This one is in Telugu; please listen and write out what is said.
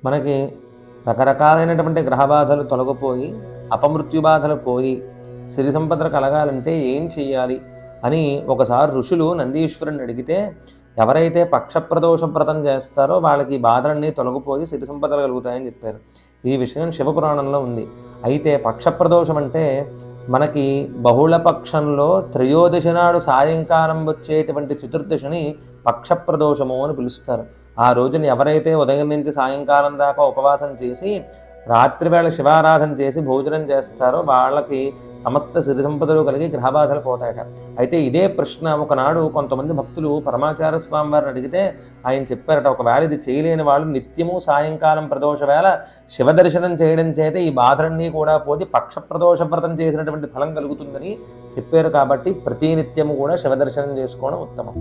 మనకి రకరకాలైనటువంటి గ్రహ బాధలు తొలగిపోయి అపమృత్యు బాధలు పోయి సిరి సంపదలు కలగాలంటే ఏం చెయ్యాలి అని ఒకసారి ఋషులు నందీశ్వరుని అడిగితే, ఎవరైతే పక్షప్రదోష వ్రతం చేస్తారో వాళ్ళకి బాధలన్నీ తొలగిపోయి సిరి సంపదలు కలుగుతాయని చెప్పారు. ఈ విషయం శివపురాణంలో ఉంది. అయితే పక్షప్రదోషం అంటే మనకి బహుళపక్షంలో త్రయోదశి నాడు సాయంకాలం వచ్చేటువంటి చతుర్దశిని పక్షప్రదోషము అని పిలుస్తారు. ఆ రోజున ఎవరైతే ఉదయం నుంచి సాయంకాలం దాకా ఉపవాసం చేసి రాత్రివేళ శివారాధన చేసి భోజనం చేస్తారో వాళ్ళకి సమస్త సిరి సంపదలు కలిగి గ్రహబాధలు పోతాయట. అయితే ఇదే ప్రశ్న ఒకనాడు కొంతమంది భక్తులు పరమాచార్య స్వామి వారిని అడిగితే ఆయన చెప్పారట, ఒకవేళ ఇది చేయలేని వాళ్ళు నిత్యము సాయంకాలం ప్రదోష వేళ శివ దర్శనం చేయడం చేత ఈ బాధలన్నీ కూడా పోతే పక్ష ప్రదోష వ్రతం చేసినటువంటి ఫలం కలుగుతుందని చెప్పారు. కాబట్టి ప్రతి నిత్యము కూడా శివ దర్శనం చేసుకోవడం ఉత్తమం.